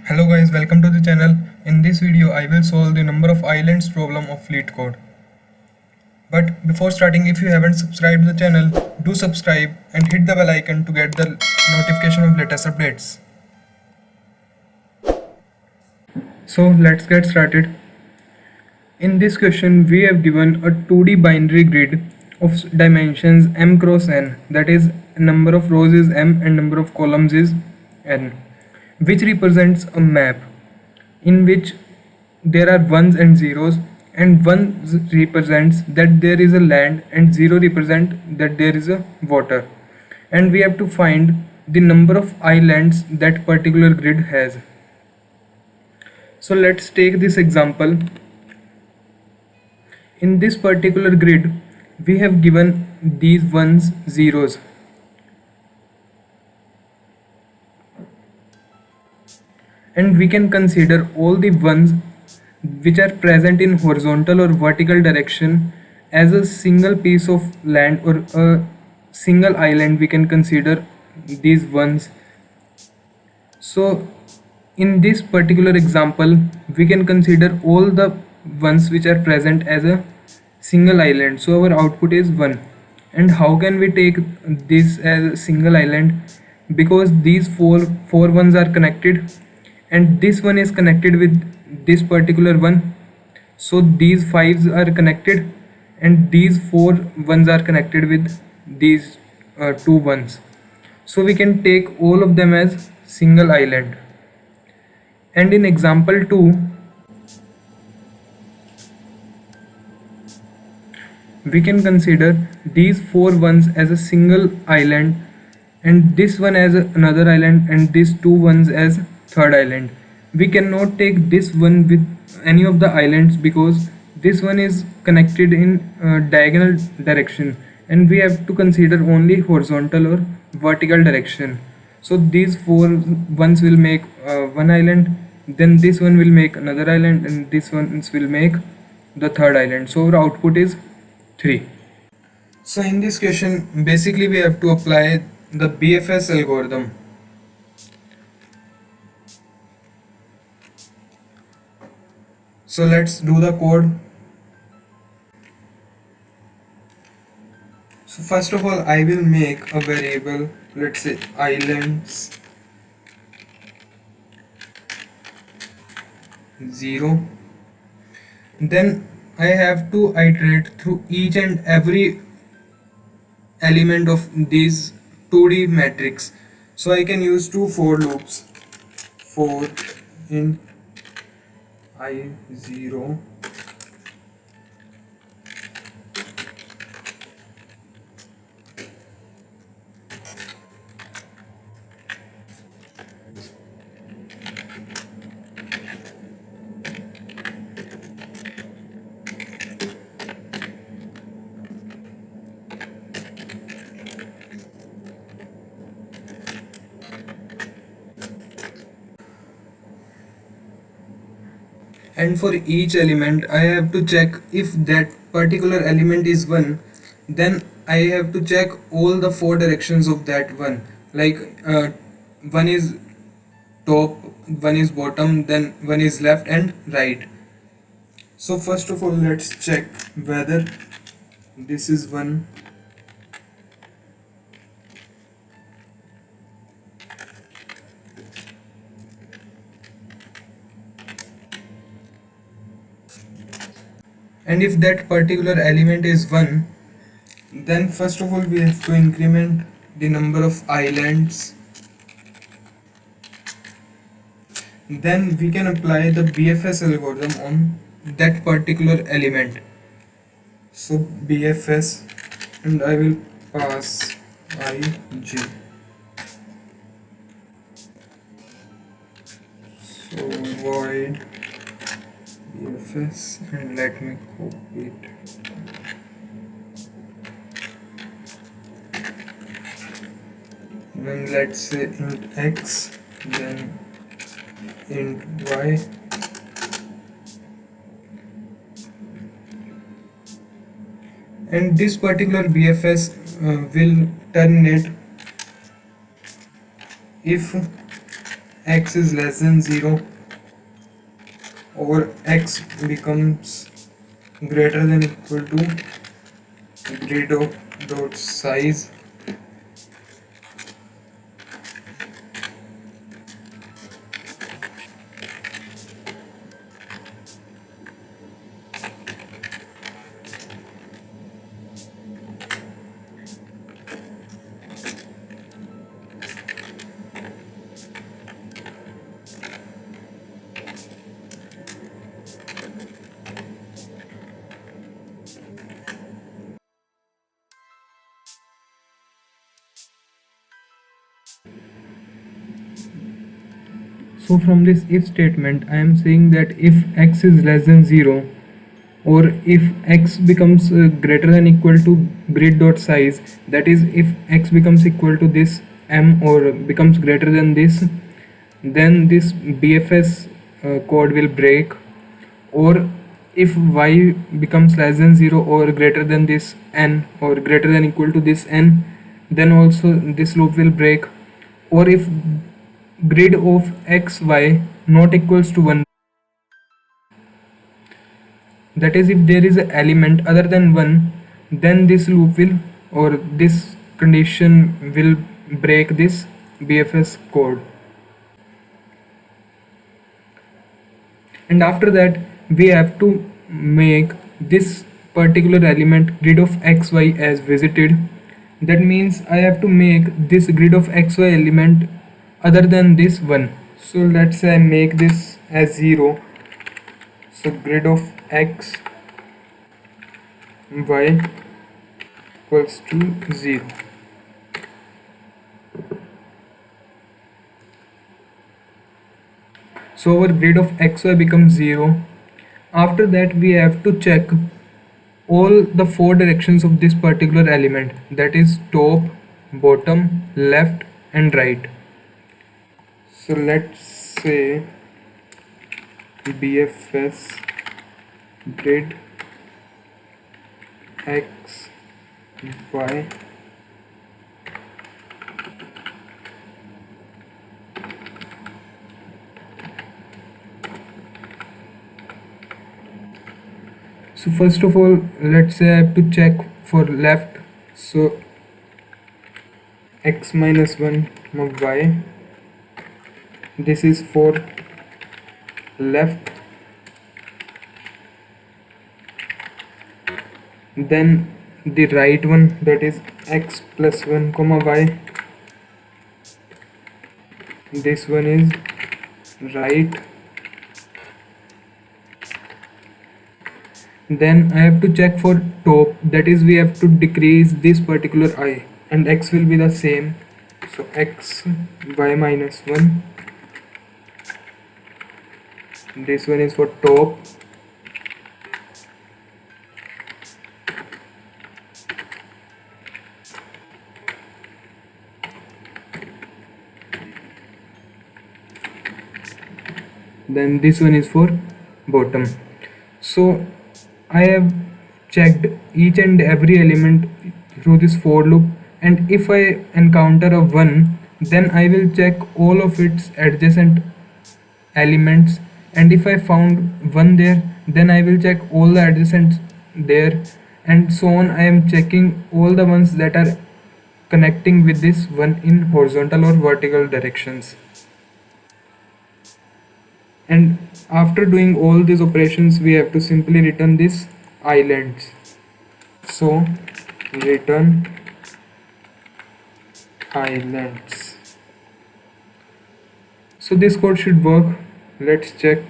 Hello guys, welcome to the channel. In this video I will solve the number of islands problem of LeetCode. But before starting, if you haven't subscribed the channel, do subscribe and hit the bell icon to get the notification of latest updates. So let's get started. In this question we have given a 2D binary grid of dimensions m cross n, that is number of rows is m and number of columns is n, which represents a map in which there are ones and zeros, and one represents that there is a land and zero represent that there is a water, and we have to find the number of islands that particular grid has. So let's take this example. In this particular grid we have given these ones zeros, and we can consider all the ones which are present in horizontal or vertical direction as a single piece of land or a single island. We can consider these ones. So in this particular example we can consider all the ones which are present as a single island, so our output is 1. And how can we take this as a single island? Because these four ones are connected and this one is connected with this particular one, so these fives are connected and these four ones are connected with these two ones, so we can take all of them as single island. And in example 2 we can consider these four ones as a single island and this one as another island and these two ones as third island. We cannot take this one with any of the islands because this one is connected in diagonal direction and we have to consider only horizontal or vertical direction. So these four ones will make one island, then this one will make another island, and this one will make the third island. So our output is 3. So in this question basically we have to apply the BFS algorithm. So let's do the code. So first of all I will make a variable, let's say islands 0. Then I have to iterate through each and every element of these 2D matrix. So I can use two for loops, for in I0 and for each element I have to check if that particular element is 1, then I have to check all the four directions of that one, like one is top, one is bottom, then one is left and right. So first of all let's check whether this is 1, and if that particular element is 1, then first of all we have to increment the number of islands, then we can apply the BFS algorithm on that particular element. So BFS, and I will pass IG. So void BFS, and let me copy it. Then let's say int x, then int y, and this particular BFS will terminate if x is less than 0 or x becomes greater than equal to grid of dot size. So from this if statement I am saying that if x is less than 0 or if x becomes greater than equal to grid dot size, that is if x becomes equal to this m or becomes greater than this, then this BFS code will break. Or if y becomes less than 0 or greater than this n or greater than equal to this n, then also this loop will break. Or if grid of x y not equals to 1, that is if there is an element other than 1, then this loop will or this condition will break this BFS code. And after that we have to make this particular element grid of xy as visited. That means I have to make this grid of xy element other than this one. So let's say I make this as 0. So grid of x y equals to 0. So our grid of xy becomes 0. After that we have to check all the 4 directions of this particular element, that is top, bottom, left and right. So let's say BFS grid x y so first of all let's say I have to check for left. So x minus 1 y, this is for left. Then the right one, that is x plus 1 comma y, this one is right. Then I have to check for top, that is we have to decrease this particular I and x will be the same. So x y minus 1, this one is for top. Then this one is for bottom. So I have checked each and every element through this for loop, and if I encounter a 1, then I will check all of its adjacent elements, and if I found 1 there, then I will check all the adjacents there, and so on. I am checking all the ones that are connecting with this one in horizontal or vertical directions. And after doing all these operations we have to simply return this islands. So return islands. So this code should work. Let's check.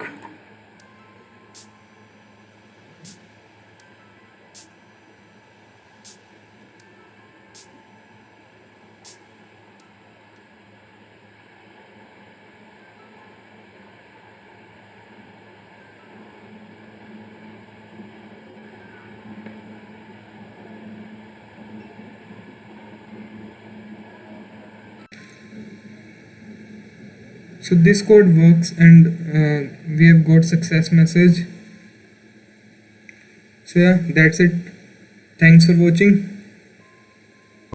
So this code works, and we have got success message. So yeah, that's it. Thanks for watching.